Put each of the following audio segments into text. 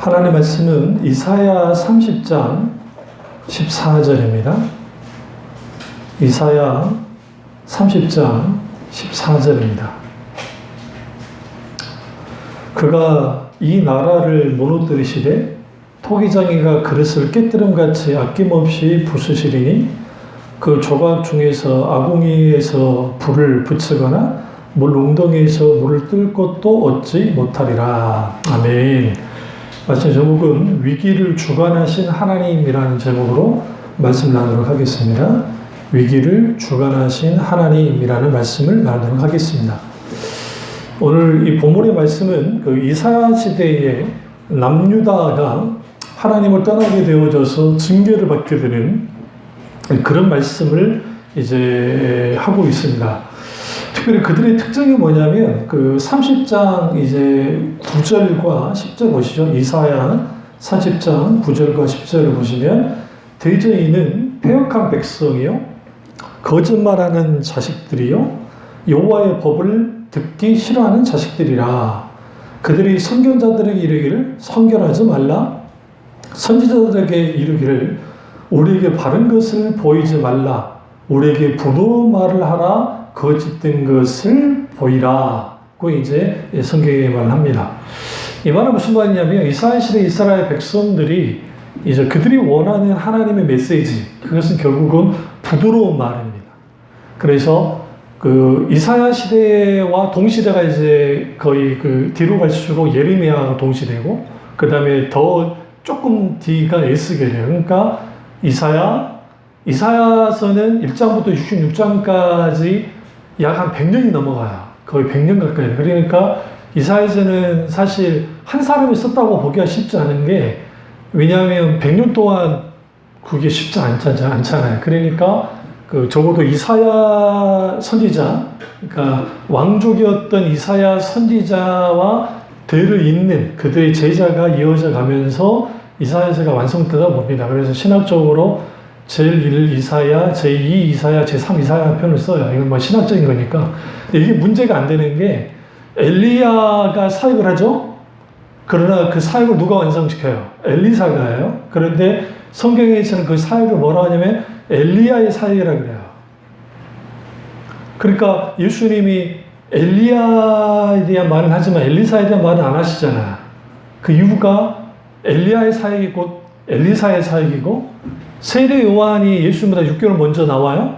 하나님의 말씀은 이사야 30장 14절입니다. 이사야 30장 14절입니다. 그가 이 나라를 무너뜨리시되 토기장이가 그릇을 깨뜨림같이 아낌없이 부수시리니 그 조각 중에서 아궁이에서 불을 붙이거나 물 웅덩이에서 물을 뜰 것도 얻지 못하리라. 아멘. 말씀 제목은 위기를 주관하신 하나님이라는 제목으로 말씀 나누도록 하겠습니다. 위기를 주관하신 하나님이라는 말씀을 나누도록 하겠습니다. 오늘 이 본문의 말씀은 그 이사야 시대에 남유다가 하나님을 떠나게 되어져서 징계를 받게 되는 그런 말씀을 이제 하고 있습니다. 특별히 그들의 특징이 뭐냐면 그 30장 이제 9절과 10절 보시죠. 이사야 30장 9절과 10절을 보시면 대저인은 패역한 백성이요 거짓말하는 자식들이요 여호와의 법을 듣기 싫어하는 자식들이라. 그들이 선견자들에게 이르기를 선견하지 말라. 선지자들에게 이르기를 우리에게 바른 것을 보이지 말라. 우리에게 부도 말을 하라. 거짓된 것을 보이라. 고 이제 성경에 말합니다. 이 말은 무슨 말이냐면 이스라엘 시대 이스라엘 백성들이 이제 그들이 원하는 하나님의 메시지, 그것은 결국은 부드러운 말입니다. 그래서 그 이사야 시대와 동시대가 이제 거의 그 뒤로 갈수록 예레미야가 동시되고 그 다음에 더 조금 뒤가 에스겔이에요. 그러니까 이사야서는 1장부터 66장까지 약 한 100년이 넘어가요. 거의 100년 가까이. 그러니까 이사야서는 사실 한 사람이 썼다고 보기가 쉽지 않은 게 왜냐하면 100년 동안 그게 쉽지 않잖아요. 그러니까 그 적어도 이사야 선지자, 그러니까 왕족이었던 이사야 선지자와 대를 잇는 그들의 제자가 이어져 가면서 이사야서가 완성되다 봅니다. 그래서 신학적으로 제1 이사야, 제2 이사야, 제3 이사야 편을 써요. 이건 뭐 신학적인 거니까. 근데 이게 문제가 안 되는 게 엘리야가 사역을 하죠. 그러나 그 사역을 누가 완성시켜요? 엘리사가예요. 그런데 성경에서는 그 사역을 뭐라 하냐면 엘리야의 사역이라고 그래요. 그러니까 예수님이 엘리야에 대한 말은 하지만 엘리사에 대한 말은 안 하시잖아요. 그 이유가 엘리야의 사역이 곧 엘리사의 사역이고 세례 요한이 예수님보다 6개월 먼저 나와요.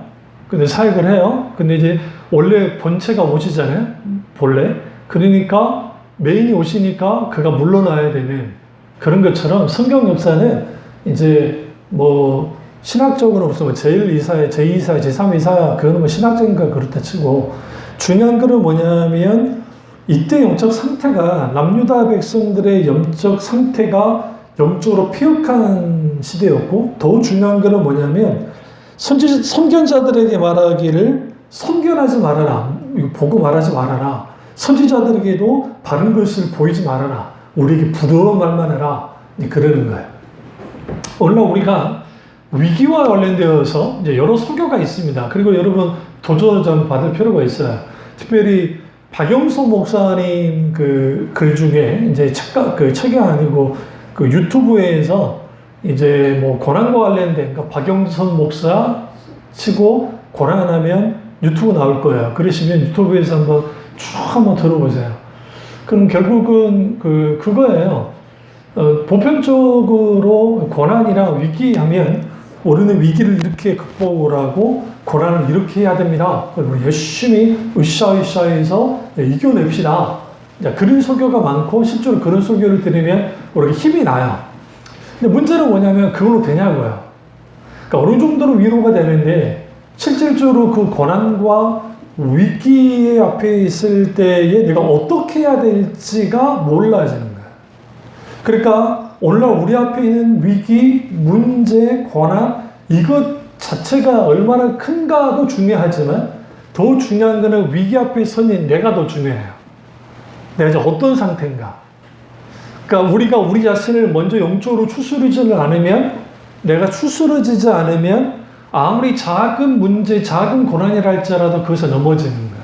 근데 사역을 해요. 근데 이제 원래 본체가 오시잖아요. 본래. 그러니까 메인이 오시니까 그가 물러나야 되는 그런 것처럼 성경 역사는 이제 뭐 신학적으로 무슨 뭐 제1 이사야, 제2 이사야, 제3 이사야 그거는 뭐 신학적인 거 그렇다 치고 중요한 거는 뭐냐면 이때 영적 상태가 남유다 백성들의 영적 상태가 영적으로 피역한 시대였고 더 중요한 거는 뭐냐면 선견자들에게 말하기를 선견하지 말아라. 보고 말하지 말아라. 선지자들에게도 바른 것을 보이지 말아라. 우리에게 부드러운 말만 해라. 그러는 거예요. 오늘날 우리가 위기와 관련되어서 이제 여러 설교가 있습니다. 그리고 여러분 도전 좀 받을 필요가 있어요. 특별히 박영석 목사님 그 글 중에 이제 책이 아니고 그 유튜브에서 이제 뭐 고난과 관련된, 그러니까 박영선 목사 치고 고난하면 유튜브 나올 거예요. 그러시면 유튜브에서 한번 들어보세요. 그럼 결국은 그거예요. 보편적으로 고난이나 위기하면 우리는 위기를 이렇게 극복을 하고 고난을 이렇게 해야 됩니다. 우리 열심히 으쌰으쌰해서 이겨냅시다. 그런 설교가 많고 실제로 그런 설교를 들으면 우리가 힘이 나요. 근데 문제는 뭐냐면 그걸로 되냐고요. 그러니까 어느 정도로 위로가 되는데 실질적으로 그 고난과 위기 앞에 있을 때에 내가 어떻게 해야 될지가 몰라지는 거예요. 그러니까 오늘날 우리 앞에 있는 위기, 문제, 고난 이것 자체가 얼마나 큰가도 중요하지만 더 중요한 거는 위기 앞에 서는 내가 더 중요해요. 내가 이제 어떤 상태인가. 그러니까 우리가 우리 자신을 먼저 영적으로 추스르지를 않으면 내가 추스러지지 않으면 아무리 작은 문제, 작은 고난이라 할지라도 그것에 넘어지는 거예요.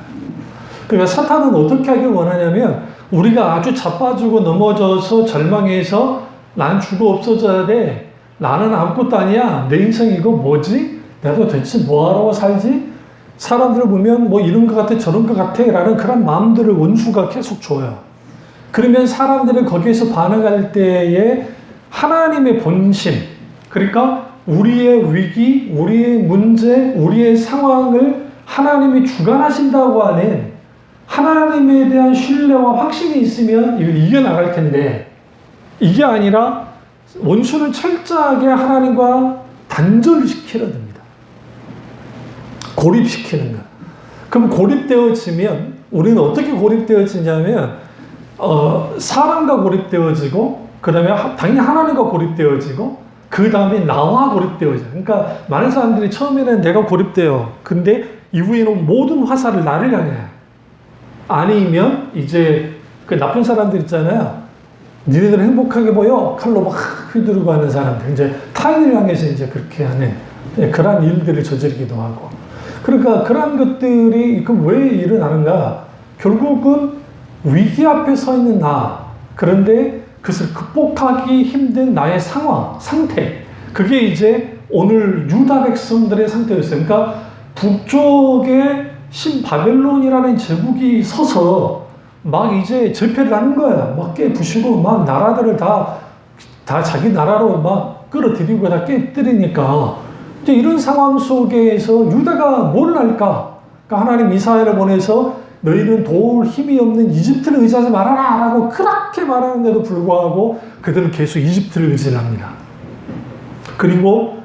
그러니까 사탄은 어떻게 하길 원하냐면 우리가 아주 자빠지고 넘어져서 절망해서 난 죽어 없어져야 돼. 나는 아무것도 아니야. 내 인생 이거 뭐지? 내가 도대체 뭐하러 살지? 사람들을 보면 뭐 이런 것 같아 저런 것 같아 라는 그런 마음들을 원수가 계속 줘요. 그러면 사람들은 거기에서 반응할 때에 하나님의 본심, 그러니까 우리의 위기, 우리의 문제, 우리의 상황을 하나님이 주관하신다고 하는 하나님에 대한 신뢰와 확신이 있으면 이걸 이겨나갈 텐데, 이게 아니라 원수는 철저하게 하나님과 단절시키려 듭니다. 고립시키는 것. 그럼 고립되어지면 우리는 어떻게 고립되어지냐면 사람과 고립되어지고, 그 다음에 당연히 하나님과 고립되어지고, 그 다음에 나와 고립되어져. 그러니까 많은 사람들이 처음에는 내가 고립돼요. 근데 이후에는 모든 화살을 나를 향해요. 아니면 이제 그 나쁜 사람들 있잖아요. 니네들은 행복하게 보여. 칼로 막 휘두르고 하는 사람들. 이제 타인을 향해서 이제 그렇게 하는 그런 일들을 저지르기도 하고. 그러니까 그런 것들이 왜 일어나는가? 결국은 위기 앞에 서 있는 나. 그런데 그것을 극복하기 힘든 나의 상태. 그게 이제 오늘 유다 백성들의 상태였어요. 그러니까 북쪽에 신바벨론이라는 제국이 서서 막 이제 절패를 하는 거야. 막 깨부시고 막 나라들을 다 자기 나라로 막 끌어들이고 다 깨뜨리니까 이제 이런 상황 속에서 유다가 뭘 할까? 그러니까 하나님 이스라엘을 보내서 너희는 도울 힘이 없는 이집트를 의지하지 말아라 라고 그렇게 말하는데도 불구하고 그들은 계속 이집트를 의지합니다. 그리고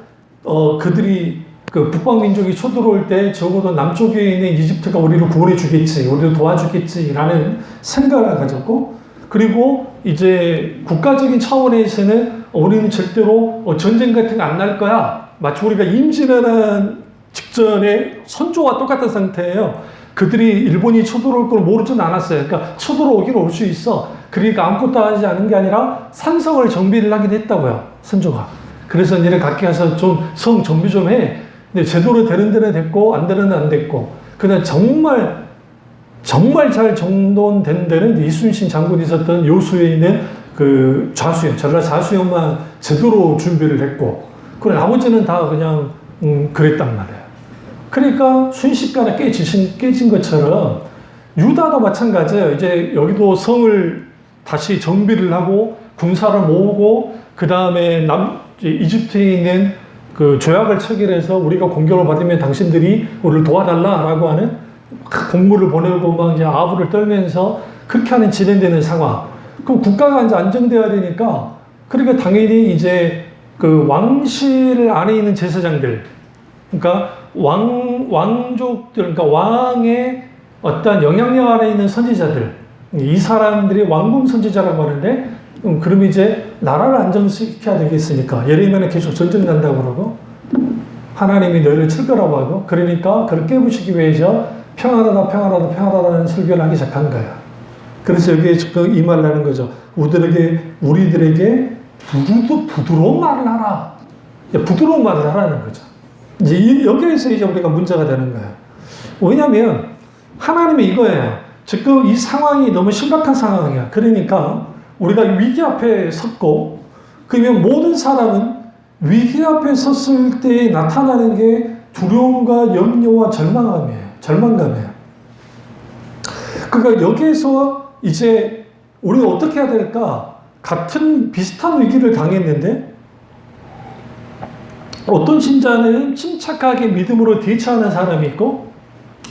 그들이 그 북방 민족이 쳐들어올 때 적어도 남쪽에 있는 이집트가 우리를 구원해 주겠지, 우리를 도와주겠지라는 생각을 가졌고, 그리고 이제 국가적인 차원에서는 우리는 절대로 전쟁 같은 거 안 날 거야. 마치 우리가 임진왜란 직전에 선조와 똑같은 상태예요. 그들이 일본이 쳐들어올 걸 모르진 않았어요. 그러니까 쳐들어오긴 올 수 있어. 그러니까 아무것도 하지 않은 게 아니라 산성을 정비를 하긴 했다고요, 선조가. 그래서 니네 각기 가서 좀 성 정비 좀 해. 근데 제대로 되는 데는 됐고 안 되는 데는 안 됐고, 그냥 정말 잘 정돈된 데는 이순신 장군이 있었던 요수에 있는 그 좌수영, 전라 좌수영만 제대로 준비를 했고, 그리고 나머지는 다 그냥 그랬단 말이에요. 그러니까 순식간에 깨진 것처럼 유다도 마찬가지예요. 이제 여기도 성을 다시 정비를 하고 군사를 모으고, 그 다음에 이집트에 있는 그 조약을 체결해서 우리가 공격을 받으면 당신들이 우리를 도와달라라고 하는 공무를 보내고 막 이제 아부를 떨면서 그렇게 하는 진행되는 상황. 그럼 국가가 이제 안정되어야 되니까, 그러니까 당연히 이제 그 왕실 안에 있는 제사장들, 그러니까 왕족들, 그러니까 왕의 어떤 영향력 안에 있는 선지자들, 이 사람들이 왕궁 선지자라고 하는데, 그럼 이제 나라를 안정시켜야 되겠으니까 예레미야는 계속 전쟁 난다고 그러고 하나님이 너희를 칠 거라고 하고, 그러니까 그걸 깨부시기 위해서 평안하다는 설교를 하기 시작한 거야. 그래서 여기에 지금 이 말을 하는 거죠. 우리들에게 부드러운 말을 하라. 부드러운 말을 하라는 거죠. 이제 여기에서 이제 우리가 문제가 되는 거예요. 왜냐하면 하나님이 이거예요. 지금 이 상황이 너무 심각한 상황이야. 그러니까 우리가 위기 앞에 섰고, 그러면 모든 사람은 위기 앞에 섰을 때 나타나는 게 두려움과 염려와 절망감이에요. 그러니까 여기에서 이제 우리가 어떻게 해야 될까? 같은 비슷한 위기를 당했는데 어떤 신자는 침착하게 믿음으로 대처하는 사람이 있고,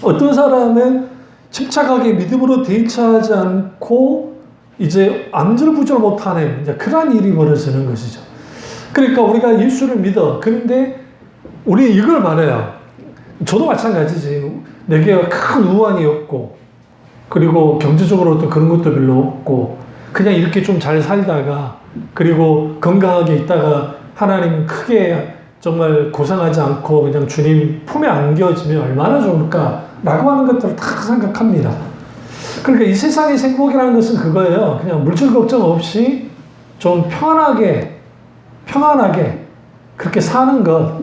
어떤 사람은 침착하게 믿음으로 대처하지 않고 이제 안절부절 못하는 이제 그런 일이 벌어지는 것이죠. 그러니까 우리가 예수를 믿어. 그런데 우리 이걸 말해요. 저도 마찬가지지. 내게 큰 우환이 없고, 그리고 경제적으로도 그런 것도 별로 없고, 그냥 이렇게 좀 잘 살다가, 그리고 건강하게 있다가 하나님 크게 정말 고생하지 않고 그냥 주님 품에 안겨지면 얼마나 좋을까라고 하는 것들을 다 생각합니다. 그러니까 이 세상의 행복이라는 것은 그거예요. 그냥 물질 걱정 없이 좀 편하게 그렇게 사는 것,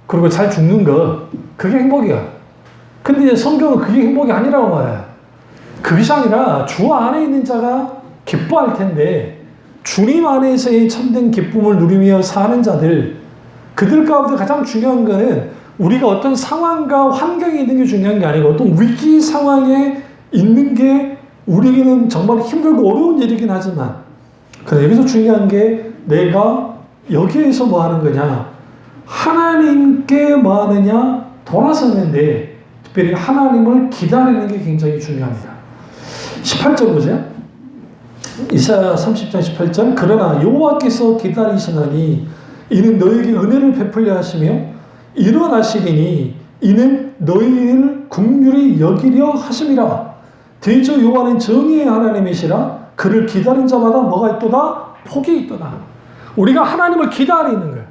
그리고 잘 죽는 것, 그게 행복이야. 근데 이제 성경은 그게 행복이 아니라고 말해요. 그것이 아니라 주 안에 있는 자가 기뻐할 텐데, 주님 안에서의 참된 기쁨을 누리며 사는 자들, 그들 가운데 가장 중요한 거는 우리가 어떤 상황과 환경에 있는 게 중요한 게 아니고 어떤 위기 상황에 있는 게 우리에게는 정말 힘들고 어려운 일이긴 하지만, 그런데 여기서 중요한 게 내가 여기에서 뭐 하는 거냐, 하나님께 뭐 하느냐, 돌아서는데 특별히 하나님을 기다리는 게 굉장히 중요합니다. 18절 보세요. 이사야 30장 18절. 그러나 여호와께서 기다리시나니 이는 너에게 은혜를 베풀려 하시며 일어나시리니 이는 너희를 긍휼히 여기려 하심이라. 대저 여호와는 정의의 하나님이시라. 그를 기다린 자마다 뭐가 있도다? 복이 있도다. 우리가 하나님을 기다리는 거예요.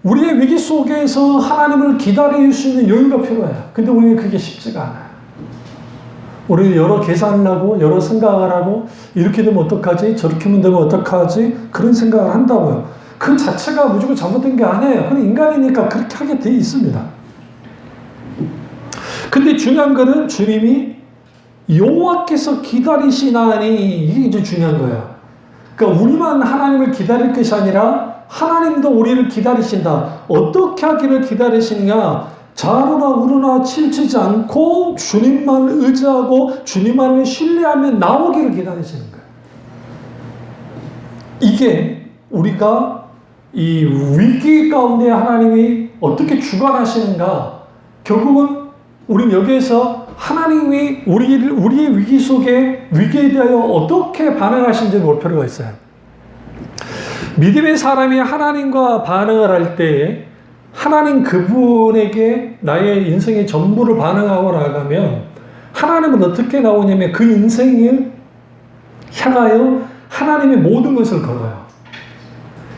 우리의 위기 속에서 하나님을 기다릴 수 있는 여유가 필요해요. 근데 우리는 그게 쉽지가 않아요. 우리는 여러 계산을 하고 여러 생각을 하고 이렇게 되면 어떡하지? 저렇게 되면 어떡하지? 그런 생각을 한다고요. 그 자체가 무조건 잘못된 게 아니에요. 그건 인간이니까 그렇게 하게 돼 있습니다. 근데 중요한 거는 주님이 여호와께서 기다리시나니, 이게 이제 중요한 거예요. 그러니까 우리만 하나님을 기다릴 것이 아니라 하나님도 우리를 기다리신다. 어떻게 하기를 기다리시느냐? 좌로나 우로나 치우치지 않고 주님만 의지하고 주님만을 신뢰하며 나오기를 기다리시는 거예요. 이게 우리가 이 위기 가운데 하나님이 어떻게 주관하시는가, 결국은 우리는 여기에서 하나님이 우리의 위기 속에 위기에 대하여 어떻게 반응하시는지 볼 필요가 있어요. 믿음의 사람이 하나님과 반응을 할 때에 하나님 그분에게 나의 인생의 전부를 반응하고 나가면 하나님은 어떻게 나오냐면 그 인생을 향하여 하나님의 모든 것을 걸어요.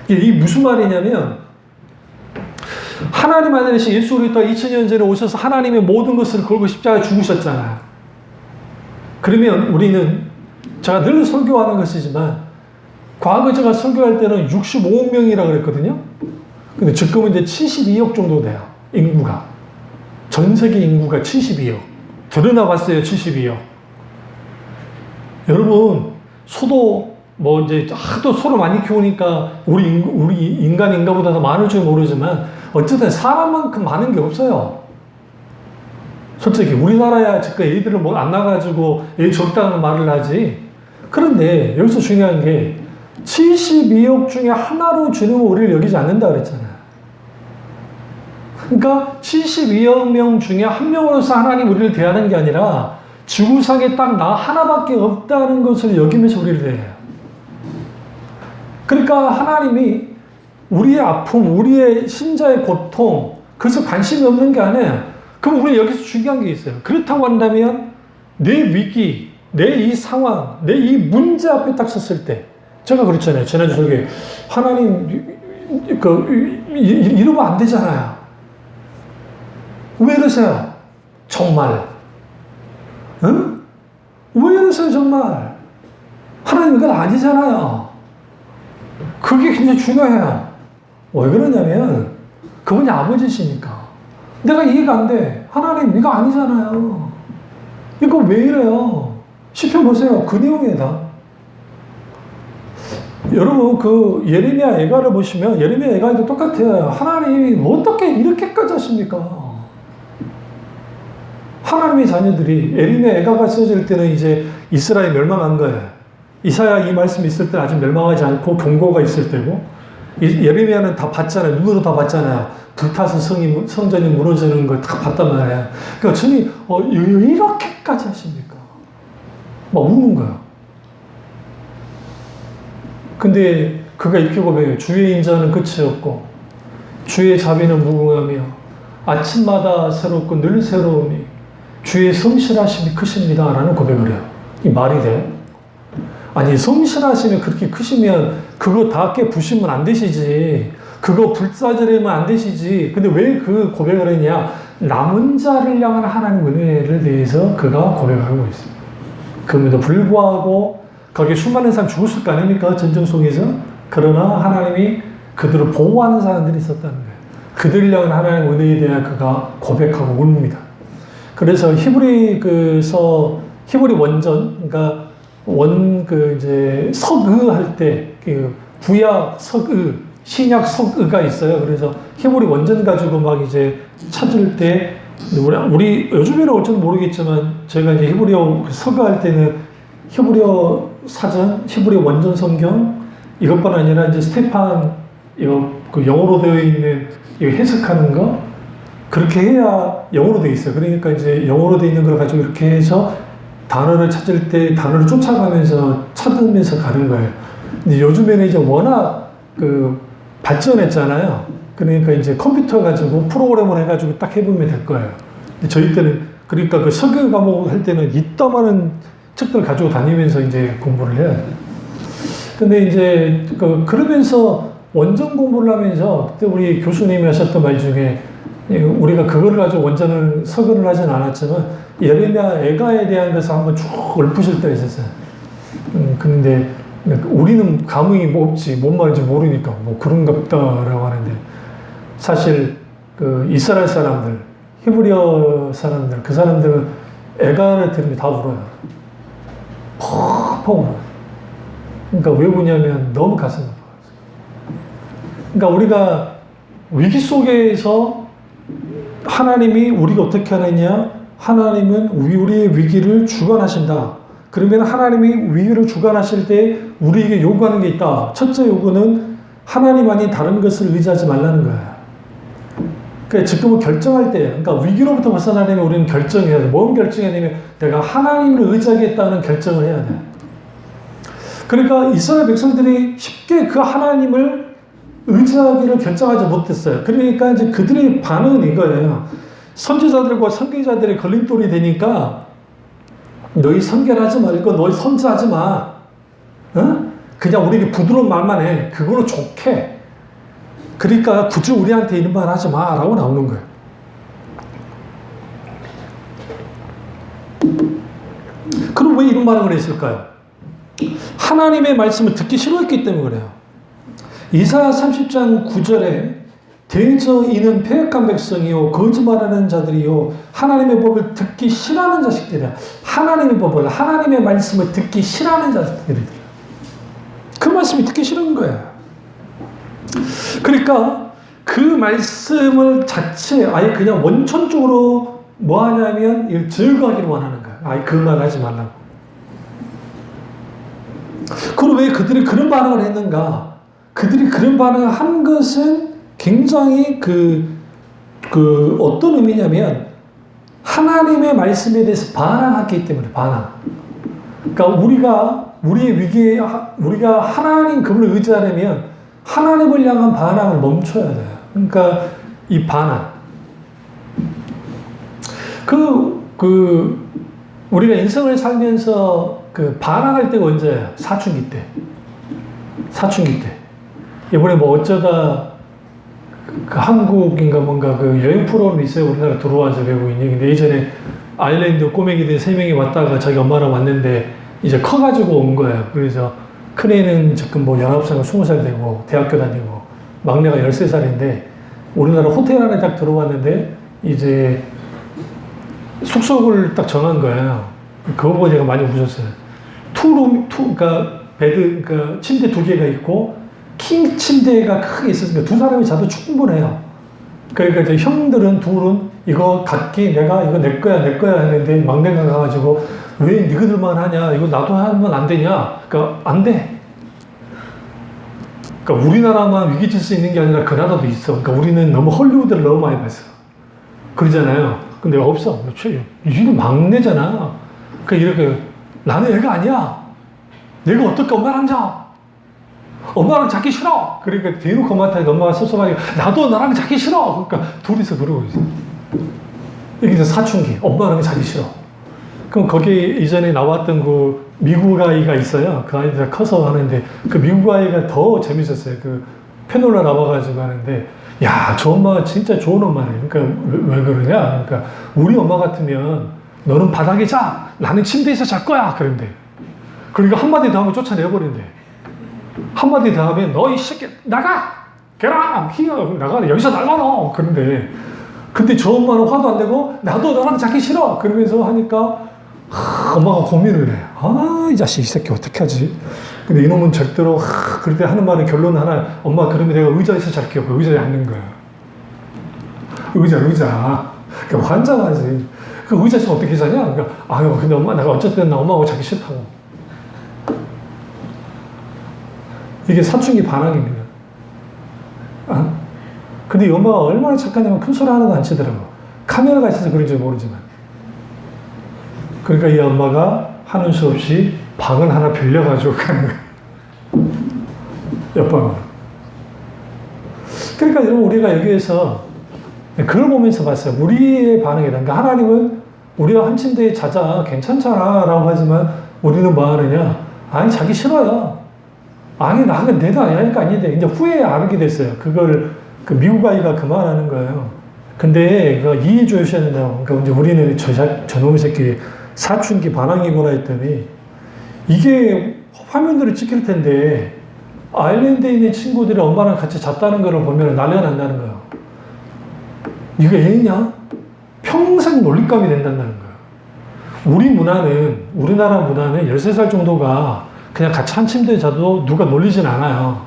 이게 무슨 말이냐면 하나님 아들이신 예수 그리스도 2000년 전에 오셔서 하나님의 모든 것을 걸고 십자가에 죽으셨잖아요. 그러면 우리는, 제가 늘 설교하는 것이지만 과거 제가 설교할 때는 65억 명이라고 그랬거든요. 근데 지금은 이제 72억 정도 돼요. 인구가. 전 세계 인구가 72억. 드러나 봤어요. 72억. 여러분, 소도 뭐 이제 하도 소를 많이 키우니까 우리 인간보다 더 많을 줄 모르지만 어쨌든 사람만큼 많은 게 없어요. 솔직히 우리나라야 지금 애들을 뭐 안 나가지고 애 적다는 말을 하지. 그런데 여기서 중요한 게 72억 중에 하나로 주님은 우리를 여기지 않는다 그랬잖아요. 그러니까 72억 명 중에 한 명으로서 하나님 우리를 대하는 게 아니라 지구상에 딱 나 하나밖에 없다는 것을 여기면서 우리를 대해요. 그러니까 하나님이 우리의 아픔, 우리의 신자의 고통, 그래서 관심이 없는 게 아니에요. 그럼 우리 여기서 중요한 게 있어요. 그렇다고 한다면 내 위기, 내 이 상황, 내 이 문제 앞에 딱 섰을 때, 제가 그랬잖아요. 지난주 설교에 하나님 이러면 안 되잖아요. 왜 이러세요? 정말. 응? 왜 이러세요? 정말. 하나님 이건 아니잖아요. 그게 굉장히 중요해요. 왜 그러냐면 그분이 아버지시니까. 내가 이해가 안 돼. 하나님 이거 아니잖아요. 이거 왜 이래요? 시편 보세요. 그 내용이다. 여러분 그 예레미야 애가를 보시면 예레미야 애가도 똑같아요. 하나님이 어떻게 이렇게까지 하십니까? 하나님의 자녀들이, 예레미야 애가가 써질 때는 이제 이스라엘 멸망한 거예요. 이사야 이 말씀이 있을 때는 아직 멸망하지 않고 경고가 있을 때고, 예레미야는 다 봤잖아요. 눈으로 다 봤잖아요. 불타서 성전이 무너지는 걸 다 봤단 말이에요. 그러니까 주님 이렇게까지 하십니까? 막 우는 거예요. 근데 그가 이렇게 고백해요. 주의 인자는 끝이 없고 주의 자비는 무궁하며 아침마다 새롭고 늘 새로우니 주의 성실하심이 크십니다 라는 고백을 해요. 이 말이 돼요? 아니 성실하심이 그렇게 크시면 그거 다 깨부시면 안 되시지. 그거 불사지르면 안 되시지. 근데 왜 그 고백을 했냐? 남은 자를 향한 하나님 은혜를 대해서 그가 고백하고 있습니다. 그럼에도 불구하고 거기에 수많은 사람 죽었을 거 아닙니까? 전쟁 속에서. 그러나 하나님이 그들을 보호하는 사람들이 있었다는 거예요. 그들을 향한 하나님 은혜에 대해 그가 고백하고 웁니다. 그래서 히브리 원전, 그러니까 이제 석의할 때, 구약 석의, 신약 석의가 있어요. 그래서 히브리 원전 가지고 막 이제 찾을 때 우리 요즘에는 어쩐지 모르겠지만 저희가 이제 히브리어 석의할 때는 히브리어 사전, 히브리어 원전 성경 이것뿐 아니라 이제 스테판 이거 그 영어로 되어 있는 이거 해석하는 거 그렇게 해야 영어로 되어 있어요. 그러니까 이제 영어로 되어 있는 걸 가지고 이렇게 해서 단어를 찾을 때 단어를 쫓아가면서 찾으면서 가는 거예요. 근데 요즘에는 이제 워낙 그 발전했잖아요. 그러니까 이제 컴퓨터 가지고 프로그램을 해가지고 딱 해보면 될 거예요. 근데 저희 때는 그러니까 그 석유 과목 할 때는 이따만한 책들 가지고 다니면서 이제 공부를 해야 돼요. 근데 이제 그러면서 원전 공부를 하면서 그때 우리 교수님이 하셨던 말 중에 우리가 그거를 가지고 원전을 석연을 하진 않았지만 예레미야 애가에 대한 것을 한번 쭉 읊으실 때가 있었어요. 근데 우리는 감흥이 뭐 없지, 뭔 말인지 모르니까 뭐 그런가 보다라고 하는데 사실 그 이스라엘 사람들, 히브리어 사람들, 그 사람들은 애가를 들으면 다 울어요. 펑펑 울어요. 그러니까 왜 우냐면 너무 가슴이 아파요. 그러니까 우리가 위기 속에서 하나님이 우리가 어떻게 하느냐? 하나님은 우리의 위기를 주관하신다. 그러면 하나님이 위기를 주관하실 때 우리에게 요구하는 게 있다. 첫째 요구는 하나님 아닌 다른 것을 의지하지 말라는 거야. 그러니까 지금은 결정할 때, 그러니까 위기로부터 벗어나려면 우리는 결정해야 돼. 뭔 결정해야 되냐면 내가 하나님을 의지하겠다는 결정을 해야 돼. 그러니까 이스라엘 백성들이 쉽게 그 하나님을 의지하기를 결정하지 못했어요. 그러니까 이제 그들의 반응은 이거예요. 선지자들과 선교사들의 걸림돌이 되니까 너희 선견하지 말고 너희 선지하지 마. 어? 그냥 우리에게 부드러운 말만 해. 그걸로 좋게. 그러니까 굳이 우리한테 이런 말 하지 마. 라고 나오는 거예요. 그럼 왜 이런 반응을 했을까요? 하나님의 말씀을 듣기 싫어했기 때문에 그래요. 이사야 30장 9절에 대저 이는 패역한 백성이요 거짓말하는 자들이요 하나님의 법을 듣기 싫어하는 자식들이야. 하나님의 법을 하나님의 말씀을 듣기 싫어하는 자식들이야. 그 말씀이 듣기 싫은 거야. 그러니까 그 말씀을 자체 아예 그냥 원천적으로 뭐 하냐면 이걸 제거하기를 원하는 거야. 아예 그 말 하지 말라고. 그럼 왜 그들이 그런 반응을 했는가? 그들이 그런 반응을 한 것은 굉장히 어떤 의미냐면 하나님의 말씀에 대해서 반항했기 때문에 반항. 그러니까 우리의 위기에 우리가 하나님 그분을 의지하려면 하나님을 향한 반항을 멈춰야 돼요. 그러니까 이 반항. 우리가 인생을 살면서 반항할 때가 언제예요? 사춘기 때. 사춘기 때. 이번에 뭐 어쩌다 한국인가 뭔가 여행 프로그램이 있어요. 우리나라 들어와서 외국인이. 근데 예전에 아일랜드 꼬맹이들 3명이 왔다가 자기 엄마랑 왔는데 이제 커가지고 온 거예요. 그래서 큰애는 지금 뭐 19살, 20살 되고 대학교 다니고 막내가 13살인데 우리나라 호텔 안에 딱 들어왔는데 이제 숙소를 딱 정한 거예요. 그거 보고 제가 많이 웃었어요. 그러니까 그러니까 침대 2개가 있고 킹 침대가 크게 있었으니까 2사람이 자도 충분해요. 그러니까 이제 형들은 둘은 이거 갖기 내가 이거 내 거야 했는데 막내가 가가지고 왜 니그들만 하냐 이거 나도 하면 안 되냐? 그러니까 안 돼. 그러니까 우리나라만 위기 질서 있는 게 아니라 그 나라도 있어. 그러니까 우리는 너무 헐리우드를 너무 많이 봤어. 그러잖아요. 근데 없어. 니는 막내잖아. 그러니까 이렇게 나는 애가 아니야. 내가 어떻게 엄마랑 자? 엄마랑 자기 싫어. 그러니까 대놓고 엄마한테 엄마가 섭섭하니까 나도 나랑 자기 싫어. 그러니까 둘이서 그러고 있어. 여기서 사춘기. 엄마랑 자기 싫어. 그럼 거기 이전에 나왔던 그 미국 아이가 있어요. 그 아이가 커서 하는데 그 미국 아이가 더 재밌었어요. 패널로 나와가지고 하는데 야, 저 엄마가 진짜 좋은 엄마네. 그러니까 왜 그러냐? 그러니까 우리 엄마 같으면 너는 바닥에 자. 나는 침대에서 잘 거야. 그런데. 그러니까 한마디 더 하면 쫓아내버린대. 한마디 더 하면 너 이 새끼 나가! 개라! 나가! 여기서 나가 너! 그런데 근데 저 엄마는 화도 안 내고 나도 너랑 자기 싫어! 그러면서 하니까 엄마가 고민을 해. 이 자식 이 새끼 어떻게 하지? 근데 이놈은 절대로 그럴 때 하는 말은 결론 하나, 엄마 그러면 내가 의자에서 잘게요. 그 의자에 앉는 거야. 의자. 그러니까 환장하지. 그 의자에서 어떻게 자냐? 그러니까 아유 근데 엄마 내가 어쨌든 나 엄마하고 자기 싫다고. 이게 사춘기 반항입니다. 근데 이 엄마가 얼마나 착하냐면 큰 소리 하나도 안 치더라고. 카메라가 있어서 그런지 모르지만. 그러니까 이 엄마가 하는 수 없이 방을 하나 빌려가지고 가는 거야. 옆방으로. 그러니까 여러분 우리가 여기에서 그걸 보면서 봤어요. 우리의 반응이다. 그러니까 하나님은 우리가 한 침대에 자자 괜찮잖아 라고 하지만 우리는 뭐 하느냐? 아니 자기 싫어요. 아니 나는 내도 아니니까 아닌데 이제 후에 알게 됐어요. 그걸 그 미국 아이가 그 말하는 거예요. 근데 그 이해해 주셔야 된다고. 그러니까 이제 우리는 저놈의 새끼 사춘기 반항이구나 했더니 이게 화면으로 찍힐 텐데 아일랜드에 있는 친구들이 엄마랑 같이 잤다는 걸 보면 난리가 난다는 거예요. 이거 애냐? 평생 놀림감이 된다는 거예요. 우리나라 문화는 13살 정도가 그냥 같이 한 침대에 자도 누가 놀리진 않아요.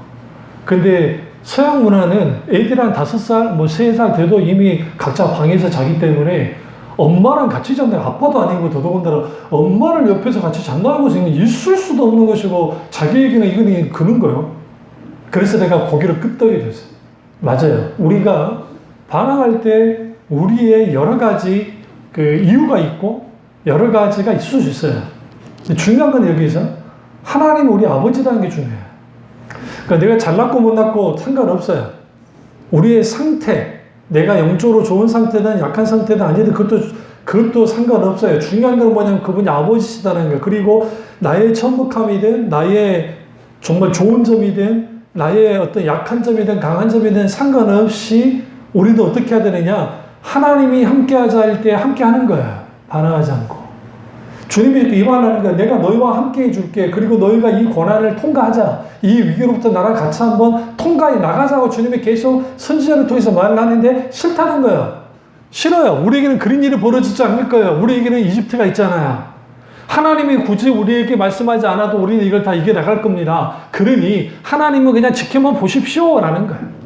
근데 서양 문화는 애들 한 5살, 뭐 3살 돼도 이미 각자 방에서 자기 때문에 엄마랑 같이 잔다. 아빠도 아니고 더더군다나 엄마를 옆에서 같이 잔다는 것은 있을 수도 없는 것이고 자기에게는 이거는 그런 거예요. 그래서 내가 고개를 끄덕여줬어요. 맞아요. 우리가 반항할 때 우리의 여러 가지 그 이유가 있고 여러 가지가 있을 수 있어요. 중요한 건 여기서 하나님 우리 아버지라는 게 중요해요. 그러니까 내가 잘났고 못났고 상관없어요. 우리의 상태, 내가 영적으로 좋은 상태든 약한 상태든 아니든 그것도 상관없어요. 중요한 건 뭐냐면 그분이 아버지시다는 거예요. 그리고 나의 천북함이든 나의 정말 좋은 점이든 나의 어떤 약한 점이든 강한 점이든 상관없이 우리도 어떻게 해야 되느냐? 하나님이 함께하자 할 때 함께하는 거야. 반항하지 않고. 주님이 이렇게 이만하는 거야. 내가 너희와 함께 해줄게. 그리고 너희가 이 고난을 통과하자. 이 위기로부터 나랑 같이 한번 통과해 나가자고 주님이 계속 선지자를 통해서 말을 하는데 싫다는 거야. 싫어요. 우리에게는 그런 일이 벌어지지 않을 거예요. 우리에게는 이집트가 있잖아요. 하나님이 굳이 우리에게 말씀하지 않아도 우리는 이걸 다 이겨나갈 겁니다. 그러니 하나님은 그냥 지켜만 보십시오. 라는 거예요.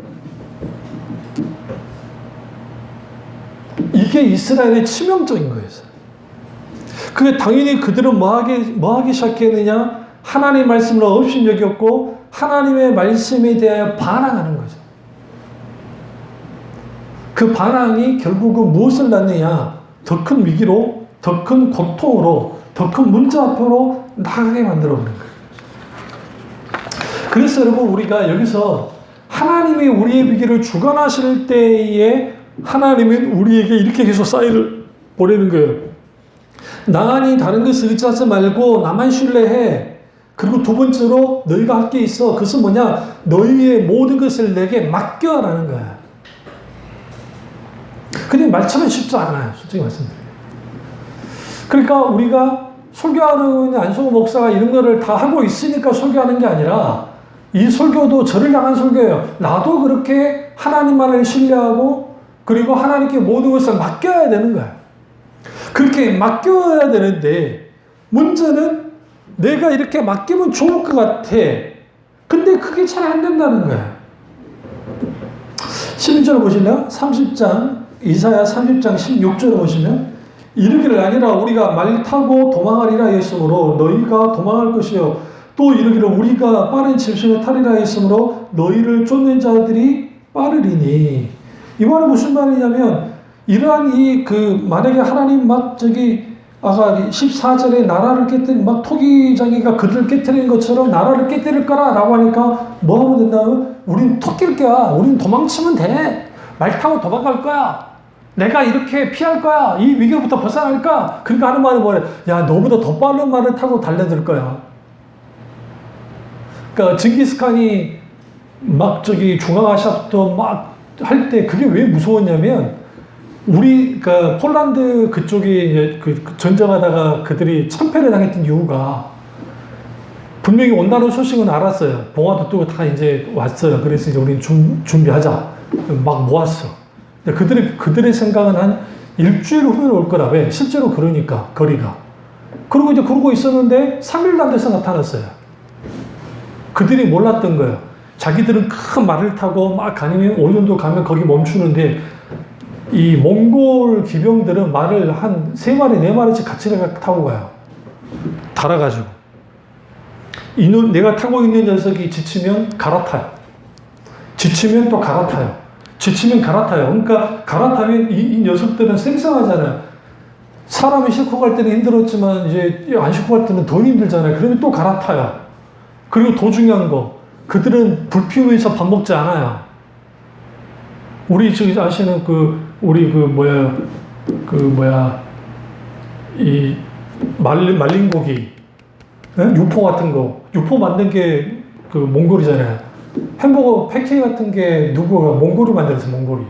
이게 이스라엘의 치명적인 거였어요. 그게 당연히 그들은 뭐 하기 시작했느냐? 하나님의 말씀을 업신여겼고 하나님의 말씀에 대하여 반항하는 거죠. 그 반항이 결국은 무엇을 낳느냐? 더 큰 위기로, 더 큰 고통으로, 더 큰 문제 앞으로 나가게 만들어 버린 거예요. 그래서 여러분 우리가 여기서 하나님이 우리의 위기를 주관하실 때에 하나님은 우리에게 이렇게 계속 사인을 보내는 거예요. 나만이 다른 것을 의지하지 말고 나만 신뢰해. 그리고 두 번째로 너희가 할 게 있어. 그것은 뭐냐? 너희의 모든 것을 내게 맡겨라는 거야. 근데 말처럼 쉽지 않아요. 솔직히 말씀드려요. 그러니까 우리가 설교하는 있는 안성호 목사가 이런 거를 다 하고 있으니까 설교하는 게 아니라 이 설교도 저를 향한 설교예요. 나도 그렇게 하나님만을 신뢰하고 그리고 하나님께 모든 것을 맡겨야 되는 거야. 그렇게 맡겨야 되는데 문제는 내가 이렇게 맡기면 좋을 것 같아. 근데 그게 잘 안 된다는 거야. 11절 보실래요? 30장 이사야 30장 16절을 보시면 이르기를 아니라 우리가 말 타고 도망하리라 했으므로 너희가 도망할 것이요 또 이르기를 우리가 빠른 짐승을 타리라 했으므로 너희를 쫓는 자들이 빠르리니. 이 말은 무슨 말이냐면 이러한 만약에 하나님 아까 14절에 나라를 깨뜨린 토기장이가 그들을 깨뜨리는 것처럼 나라를 깨뜨릴 거라 라고 하니까 뭐 하면 된다면 우린 토끼일 거야. 우린 도망치면 돼. 말 타고 도망갈 거야. 내가 이렇게 피할 거야. 이 위기로부터 벗어날 거야. 그러니까 하는 말이 뭐래? 야, 너보다 더 빠른 말을 타고 달려들 거야. 그러니까 징기스칸이 중앙아시아부터 할 때 그게 왜 무서웠냐면 폴란드 그쪽이 전쟁하다가 그들이 참패를 당했던 이유가 분명히 온다는 소식은 알았어요. 봉화도 뜨고 다 이제 왔어요. 그래서 이제 우리는 준비하자. 막 모았어. 그들의 생각은 한 일주일 후에 올 거라. 왜? 실제로 그러니까, 거리가. 그리고 이제 그러고 있었는데 3일도 안 돼서 나타났어요. 그들이 몰랐던 거예요. 자기들은 큰 말을 타고 막 가면 5년도 가면 거기 멈추는데 이 몽골 기병들은 말을 한 3마리, 4마리씩 같이 타고 가요. 달아가지고. 내가 타고 있는 녀석이 지치면 갈아타요. 지치면 또 갈아타요. 지치면 갈아타요. 그러니까 갈아타면 이 녀석들은 생생하잖아요. 사람이 싣고 갈 때는 힘들었지만 이제 안 싣고 갈 때는 더 힘들잖아요. 그러면 또 갈아타요. 그리고 더 중요한 거, 그들은 불 피우면서 밥 먹지 않아요. 우리 저기 아시는 이 말린 고기, 육포 같은 거, 육포 만든 게 그 몽골이잖아요. 햄버거 패티 같은 게 누구가 몽골이 만들었어, 몽골이.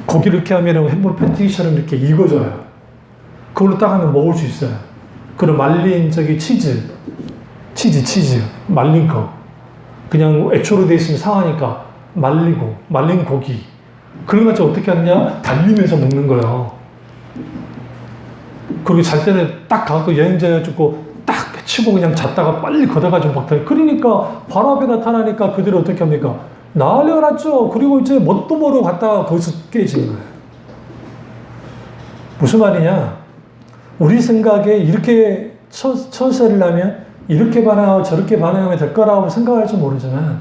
고기 이렇게 하면 햄버거 패티처럼 이렇게 익어져요. 그걸로 딱 하면 먹을 수 있어요. 그리고 말린 치즈. 말린 거. 그냥 액초로 돼 있으면 상하니까 말린 고기. 그걸 가지고 어떻게 하느냐? 달리면서 먹는 거예요. 그리고 잘 때는 딱 가서 여행자여가지고 딱 치고 그냥 잤다가 빨리 걷어가지고 먹더니 그러니까 바로 앞에 나타나니까 그들이 어떻게 합니까? 난리가 났죠. 그리고 이제 뭣도 모르고 갔다가 거기서 깨지는 거예요. 무슨 말이냐? 우리 생각에 이렇게 처세를 하면 이렇게 반응하고 저렇게 반응하면 될 거라고 생각할 줄 모르지만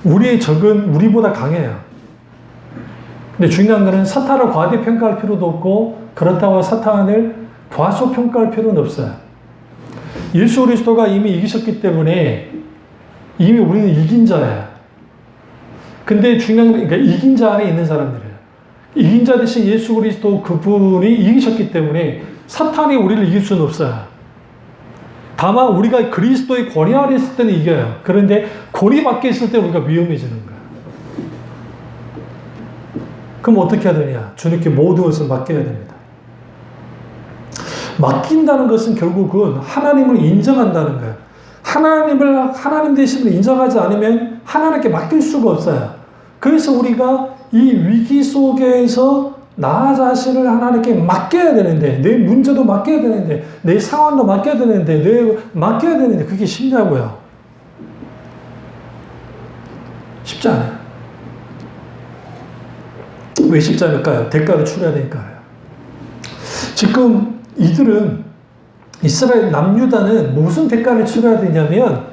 우리의 적은 우리보다 강해요. 근데 중요한 거는 사탄을 과대평가할 필요도 없고 그렇다고 사탄을 과소평가할 필요는 없어요. 예수 그리스도가 이미 이기셨기 때문에 이미 우리는 이긴 자예요. 근데 중요한 건 그러니까 이긴 자 안에 있는 사람들이에요. 이긴 자 대신 예수 그리스도 그분이 이기셨기 때문에 사탄이 우리를 이길 수는 없어요. 다만 우리가 그리스도의 권위 아래 있을 때는 이겨요. 그런데 권위 밖에 있을 때 우리가 위험해지는 거예요. 그럼 어떻게 해야 되냐? 주님께 모든 것을 맡겨야 됩니다. 맡긴다는 것은 결국은 하나님을 인정한다는 거예요. 하나님 되심을 인정하지 않으면 하나님께 맡길 수가 없어요. 그래서 우리가 이 위기 속에서 나 자신을 하나님께 맡겨야 되는데, 내 문제도 맡겨야 되는데, 내 상황도 맡겨야 되는데, 맡겨야 되는데, 그게 쉽냐고요? 쉽지 않아요. 왜 쉽지 않을까요? 대가를 치러야 되니까요. 지금 이들은 이스라엘 남유다는 무슨 대가를 치러야 되냐면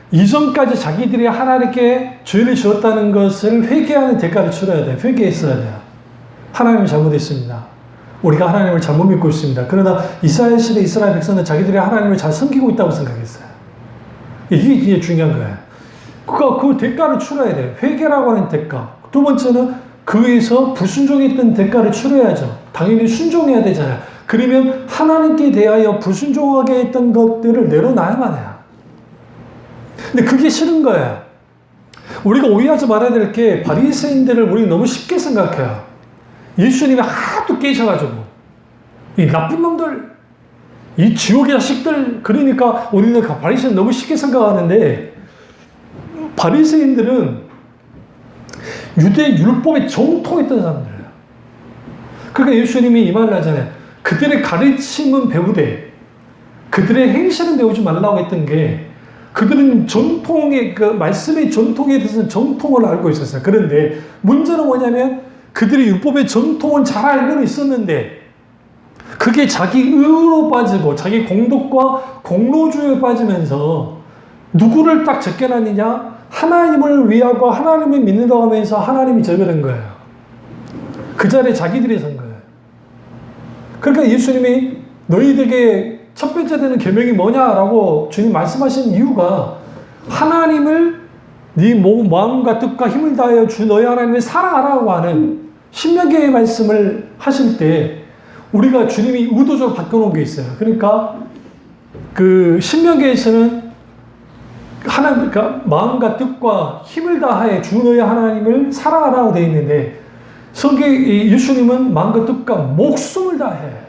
이전까지 자기들이 하나님께 죄를 지었다는 것을 회개하는 대가를 치러야 돼요. 회개했어야 돼요. 하나님이 잘못했습니다. 우리가 하나님을 잘못 믿고 있습니다. 그러나 이스라엘 시대 이스라엘 백성은 자기들이 하나님을 잘 섬기고 있다고 생각했어요. 이게 중요한 거예요. 그러니까 그 대가를 치러야 돼요. 회개라고 하는 대가. 두 번째는 그에서 불순종했던 대가를 치러야죠. 당연히 순종해야 되잖아요. 그러면 하나님께 대하여 불순종하게 했던 것들을 내려놔야만 해요. 근데 그게 싫은 거예요. 우리가 오해하지 말아야 될 게 바리새인들을 우리 너무 쉽게 생각해요. 예수님이 하도 깨셔가지고 이 나쁜 놈들, 이 지옥의 자식들, 그러니까 우리는 바리새인 너무 쉽게 생각하는데 바리새인들은 유대 율법에 정통했던 사람들이에요. 그러니까 예수님이 이 말을 하잖아요. 그들의 가르침은 배우되 그들의 행실은 배우지 말라고 했던 게 그들은 전통의 그 말씀의 전통에 대해서 정통을 알고 있었어요. 그런데 문제는 뭐냐면 그들이 율법의 전통은 잘 알고는 있었는데 그게 자기 의로 빠지고 자기 공덕과 공로주의에 빠지면서 누구를 딱 제껴놨느냐? 하나님을 위하고 하나님을 믿는다고 하면서 하나님이 제거된 거예요. 그 자리에 자기들이 선 거예요. 그러니까 예수님이 너희들에게 첫 번째 되는 계명이 뭐냐라고 주님 말씀하신 이유가 하나님을 네 마음과 뜻과 힘을 다하여 주 너희 하나님을 사랑하라고 하는 신명기의 말씀을 하실 때 우리가 주님이 의도적으로 바꿔놓은 게 있어요. 그러니까 그 신명기에서는 그러니까 마음과 뜻과 힘을 다하여 주 너희 하나님을 사랑하라고 되어 있는데 예수님은 마음과 뜻과 목숨을 다해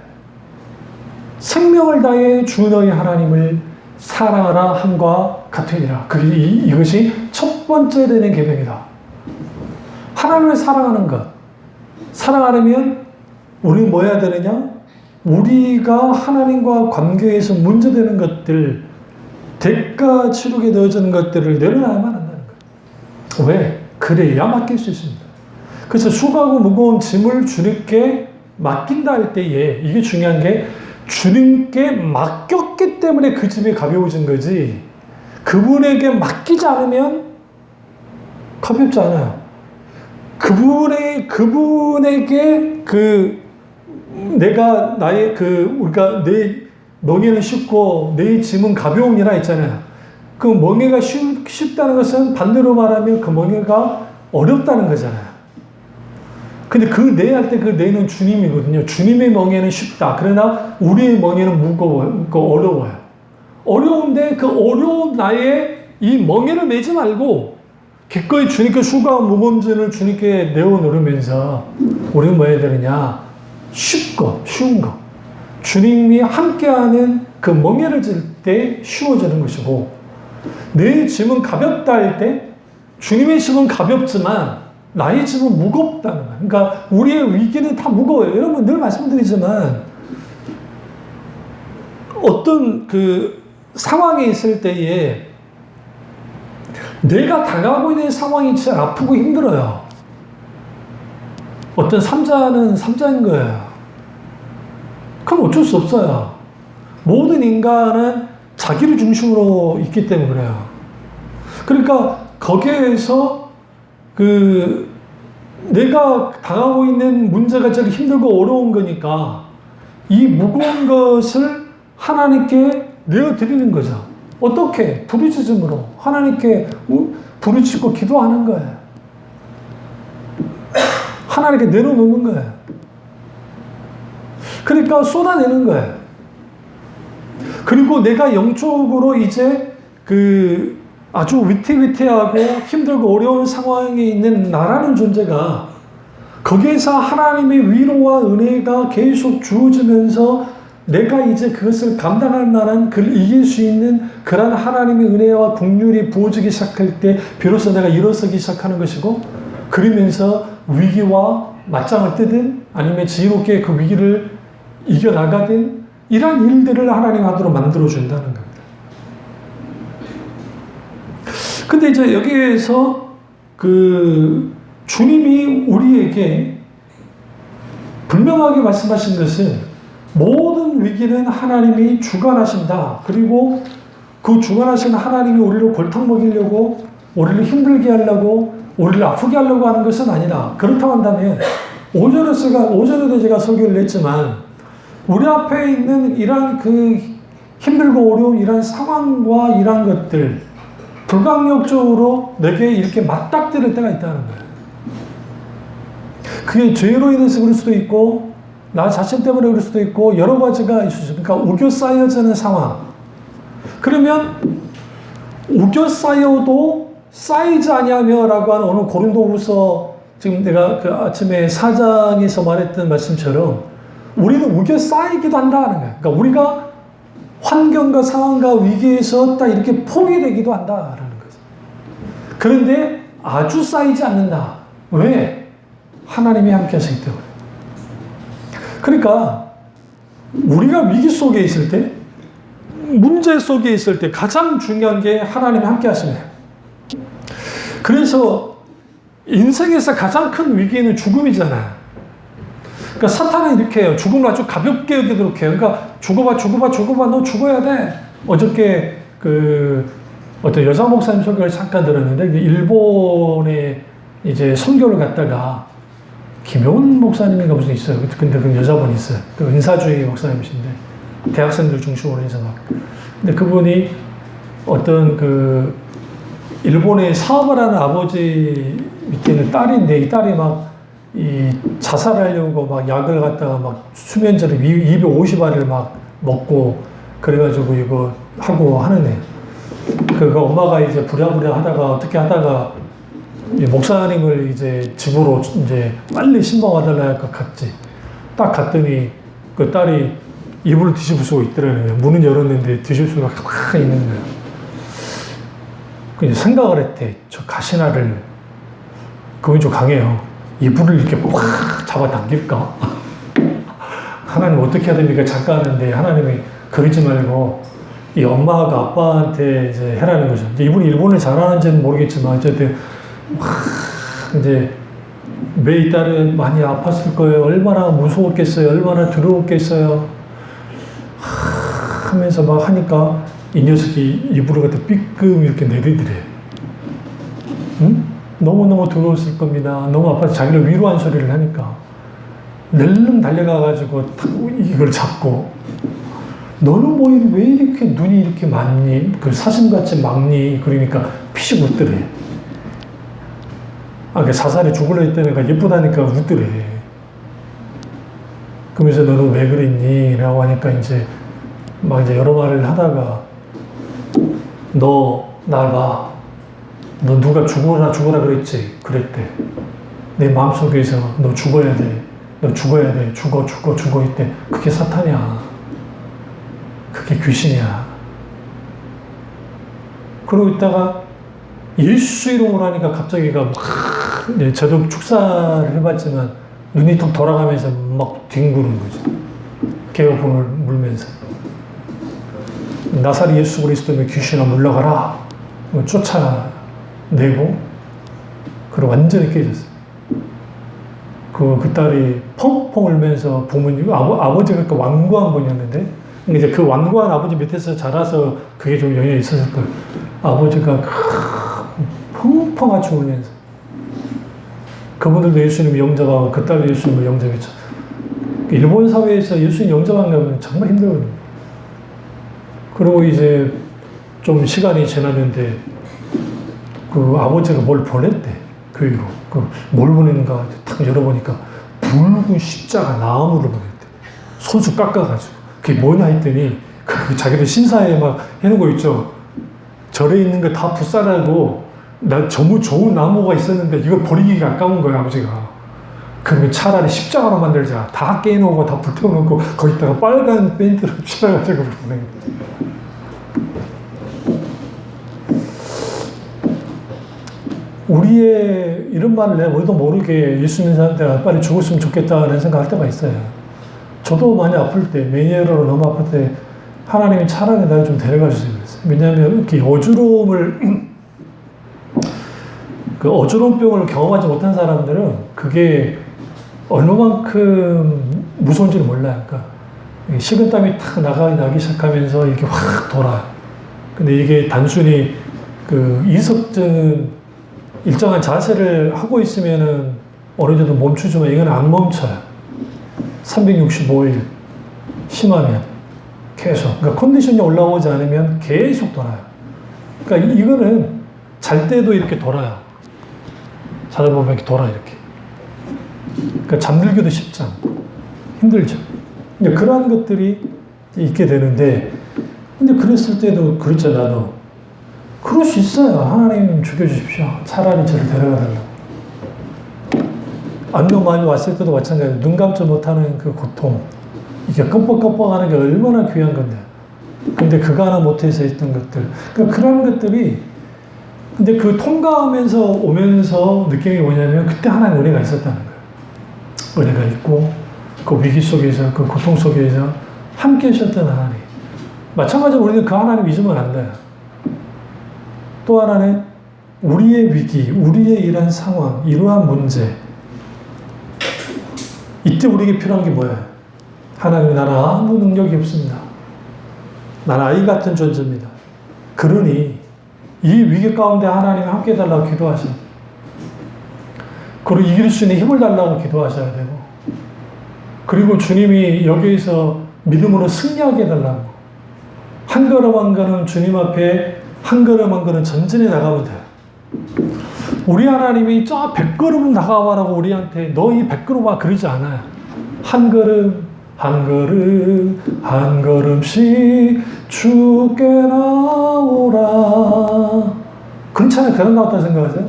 생명을 다해 주 너희 하나님을 사랑하라 함과 같으니라. 이것이 첫 번째 되는 계명이다. 하나님을 사랑하는 것. 사랑하려면 우리는 뭐 해야 되느냐? 우리가 하나님과 관계에서 문제되는 것들 대가 치르게 되어지는 것들을 내려놔야만 한다는 거예요. 왜? 그래야 맡길 수 있습니다. 그래서 수고하고 무거운 짐을 주님께 맡긴다 할 때에 이게 중요한 게 주님께 맡겼기 때문에 그 짐이 가벼워진 거지 그분에게 맡기지 않으면 가볍지 않아요. 그분에게 내가 나의 우리가 내 멍에는 쉽고 내 짐은 가벼움이라 했잖아요. 그 멍에가 쉽다는 것은 반대로 말하면 그 멍에가 어렵다는 거잖아요. 근데 그 내 할 때 그 내는 주님이거든요. 주님의 멍에는 쉽다. 그러나 우리의 멍에는 무거워요. 어려워요. 어려운데 그 어려운 나의 이 멍에를 매지 말고 기꺼이 주님께 수고하고 무거운 짐을 주님께 내어놓으면서 우리는 뭐 해야 되느냐? 쉬운 거. 주님이 함께하는 그 멍에를 질 때 쉬워지는 것이고 내 짐은 가볍다 할 때 주님의 짐은 가볍지만 나의 짐은 무겁다는 거예요. 그러니까 우리의 위기는 다 무거워요. 여러분 늘 말씀드리지만 어떤 그 상황에 있을 때에 내가 당하고 있는 상황이 진짜 아프고 힘들어요. 어떤 삼자는 삼자인 거예요. 그럼 어쩔 수 없어요. 모든 인간은 자기를 중심으로 있기 때문에 그래요. 그러니까 거기에서 내가 당하고 있는 문제가 제일 힘들고 어려운 거니까 이 무거운 것을 하나님께 내어드리는 거죠. 어떻게? 부르짖음으로 하나님께 부르짖고 기도하는 거예요. 하나님께 내려놓는 거예요. 그러니까 쏟아내는 거예요. 그리고 내가 영적으로 이제 아주 위태위태하고 힘들고 어려운 상황에 있는 나라는 존재가 거기에서 하나님의 위로와 은혜가 계속 주어지면서 내가 이제 그것을 감당할 만한 그를 이길 수 있는 그런 하나님의 은혜와 긍휼이 부어지기 시작할 때 비로소 내가 일어서기 시작하는 것이고 그러면서 위기와 맞짱을 뜨든 아니면 지혜롭게 그 위기를 이겨나가든 이러한 일들을 하나님 하도록 만들어준다는 겁니다. 근데 이제 여기에서 주님이 우리에게 분명하게 말씀하신 것은 모든 위기는 하나님이 주관하신다. 그리고 그 주관하신 하나님이 우리를 골탕 먹이려고 우리를 힘들게 하려고 우리를 아프게 하려고 하는 것은 아니다. 그렇다고 한다면 오전에도 제가 설교를 했지만 우리 앞에 있는 이러한 힘들고 어려운 이러한 상황과 이러한 것들 불강력적으로 내게 이렇게 맞닥뜨릴 때가 있다는 거예요. 그게 죄로 인해서 그럴 수도 있고 나 자신 때문에 그럴 수도 있고 여러 가지가 있을 수 있어요. 그러니까 우겨 쌓여지는 상황. 그러면 우겨 쌓여도 쌓이지 아니하며라고 하는 오늘 고린도후서 지금 내가 아침에 4장에서 말했던 말씀처럼 우리는 우겨 쌓이기도 한다는 거예요. 그러니까 우리가 환경과 상황과 위기에서 딱 이렇게 포기되기도 한다라는 거죠. 그런데 아주 쌓이지 않는다. 왜? 하나님이 함께 하시기 때문에. 그러니까 우리가 위기 속에 있을 때, 문제 속에 있을 때 가장 중요한 게 하나님이 함께 하시네요. 그래서 인생에서 가장 큰 위기는 죽음이잖아요. 그러니까 사탄은 이렇게 해요. 죽음을 아주 가볍게 여기도록 해요. 그러니까 죽어봐, 너 죽어야 돼. 어저께 어떤 여자 목사님 설교를 잠깐 들었는데 일본에 이제 선교를 갔다가 김효은 목사님인가 무슨 있어요. 근데 그 여자분이 있어요. 은사주의 목사님이신데 대학생들 중심으로 해서 막. 근데 그분이 어떤 일본에 사업을 하는 아버지 밑에는 딸인데 이 딸이 막 자살하려고 막 약을 갖다가 막 수면제를 250알을 막 먹고 그래가지고 이거 하고 하는 애. 엄마가 이제 부랴부랴 하다가 어떻게 하다가 목사님을 이제 집으로 이제 빨리 신방와달라 할까 갔지. 딱 갔더니 그 딸이 이불을 뒤집어쓰고 있더라고요. 문은 열었는데 뒤집어쓰고 막 있는 거예요. 그냥 생각을 했대. 저 가시나를 그건 좀 강해요. 이불을 이렇게 확 잡아당길까? 하나님 어떻게 해야 됩니까? 잠깐 하는데 하나님이 그러지 말고 이 엄마가 아빠한테 이제 해라는 거죠. 이제 이분이 일본을 잘하는지는 모르겠지만 어쨌든 이제 매일 딸은 많이 아팠을 거예요. 얼마나 무서웠겠어요. 얼마나 두려웠겠어요. 하면서 막 하니까 이 녀석이 입으로 갖다 삐끔 이렇게 내리더래. 응? 너무너무 두려웠을 겁니다. 너무 아파서 자기를 위로한 소리를 하니까 낼름 달려가가지고 이걸 잡고 너는 뭐 왜 이렇게 눈이 이렇게 많니? 그 사슴같이 막니? 그러니까 피식 웃더래. 그 사살에 죽으려 했던 애가 예쁘다니까 웃더래. 그러면서 너는 왜 그랬니? 라고 하니까 이제 막 이제 여러 말을 하다가 너 날 봐. 너 누가 죽어라 그랬지? 그랬대. 내 마음속에서 너 죽어야 돼. 너 죽어야 돼. 죽어 이때. 그게 사탄이야. 그게 귀신이야. 그러고 있다가 예수 이름으로 하니까 갑자기가 막 저도 축사를 해봤지만 눈이 턱 돌아가면서 막 뒹구는 거죠. 개어폰을 물면서. 나사렛 예수 그리스도의 귀신아 물러가라. 쫓아내고 그리고 완전히 깨졌어요. 그 딸이 펑펑 울면서 부모님, 아버지가 그 완고한 분이었는데 이제 그 완고한 아버지 밑에서 자라서 그게 좀 영향이 있었을 거예요. 아버지가 펑펑 같이 울면서 그분들도 예수님을 영접하고 그 딸도 예수님을 영접했죠. 일본 사회에서 예수님 영접하는 건 정말 힘들거든요. 그리고 이제 좀 시간이 지났는데 그 아버지가 뭘 보냈대. 교회로. 뭘 보냈는가 탁 열어보니까 붉은 십자가 나무를 보냈대. 손수 깎아가지고. 그게 뭐냐 했더니 자기들 신사에 막 해놓은 거 있죠. 절에 있는 거 다 불살라고 나 너무 좋은 나무가 있었는데 이거 버리기가 아까운 거야 아버지가. 그러면 차라리 십자가로 만들자. 다 깨놓고 다 불태워놓고 거기다가 빨간 페인트로 칠해가지고 보낸 거지. 우리의 이런 말을 내가 우리도 모르게 예수 믿는 사람들 빨리 죽었으면 좋겠다는 생각할 때가 있어요. 저도 많이 아플 때, 매니아로 너무 아플 때 하나님이 차라리 나를 좀 데려가 주세요 그랬어요. 왜냐하면 이렇게 어지러움병을 경험하지 못한 사람들은 그게 얼마만큼 무서운지를 몰라요. 그러니까 식은땀이 탁 나기 시작하면서 이렇게 확 돌아요. 근데 이게 단순히 이석증은 일정한 자세를 하고 있으면은 어느 정도 멈추지만 이건 안 멈춰요. 365일 심하면 계속. 그러니까 컨디션이 올라오지 않으면 계속 돌아요. 그러니까 이거는 잘 때도 이렇게 돌아요. 자다 보면 이렇게 돌아 이렇게. 그러니까 잠들기도 쉽지 않고 힘들죠. 그러한 것들이 있게 되는데, 근데 그랬을 때도 그렇잖아 나도. 그럴 수 있어요. 하나님 죽여주십시오. 차라리 저를 데려가달라고. 안경만이 왔을 때도 마찬가지예요. 눈 감지 못하는 그 고통. 이게 껌뻑껌뻑하는 게 얼마나 귀한 건데. 근데 그거 하나 못해서 했던 것들. 그러니까 그런 것들이, 근데 그 통과하면서 오면서 느끼는 게 뭐냐면 그때 하나님 은혜가 있었다는 거예요. 은혜가 있고 그 위기 속에서 그 고통 속에서 함께 하셨던 하나님. 마찬가지로 우리는 그 하나님 잊으면 안 돼요. 또 하나는 우리의 위기, 우리의 이러한 상황, 이러한 문제. 이때 우리에게 필요한 게 뭐예요? 하나님, 나는 아무 능력이 없습니다. 나는 아이 같은 존재입니다. 그러니 이 위기 가운데 하나님이 함께 해달라고 기도하셔야 돼요. 그리고 이길 수 있는 힘을 달라고 기도하셔야 되고, 그리고 주님이 여기에서 믿음으로 승리하게 해달라고. 한 걸음 한 걸음 주님 앞에 한 걸음 한 걸음 전진해 나가면 돼요. 우리 하나님이 저 100걸음 나가와라고 우리한테 너 이 100걸음 와 그러지 않아요. 한 걸음 한 걸음 한 걸음씩 주께 나오라. 괜찮아요. 그런 나왔다 생각하세요?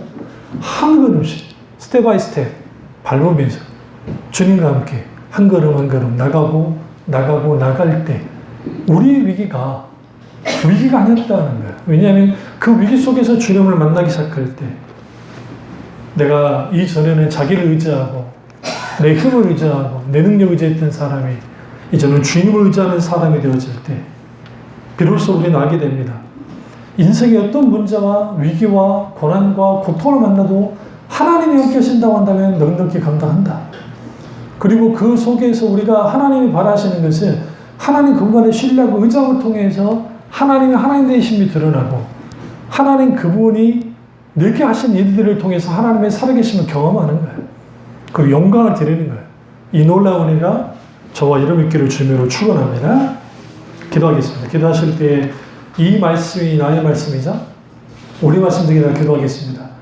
한 걸음씩 스텝 바이 스텝 밟으면서 주님과 함께 한 걸음 한 걸음 나가고 나갈 때 우리 위기가 아니었다는 거예요. 왜냐하면 그 위기 속에서 주님을 만나기 시작할 때 내가 이전에는 자기를 의지하고 내 힘을 의지하고 내 능력을 의지했던 사람이 이제는 주님을 의지하는 사람이 되어질 때 비로소 우리는 알게 됩니다. 인생의 어떤 문제와 위기와 고난과 고통을 만나도 하나님이 함께 하신다고 한다면 넉넉히 감당한다. 그리고 그 속에서 우리가 하나님이 바라시는 것은 하나님 그분간의 신뢰하고 의장을 통해서 하나님의 하나님 되심이 드러나고 하나님 그분이 내게 하신 일들을 통해서 하나님의 살아계심을 경험하는 거예요. 그 영광을 드리는 거예요. 이 놀라운 은혜가 저와 여러분 있기를 주님으로 축원합니다. 기도하겠습니다. 기도하실 때 이 말씀이 나의 말씀이자 우리 말씀 중에 기도하겠습니다.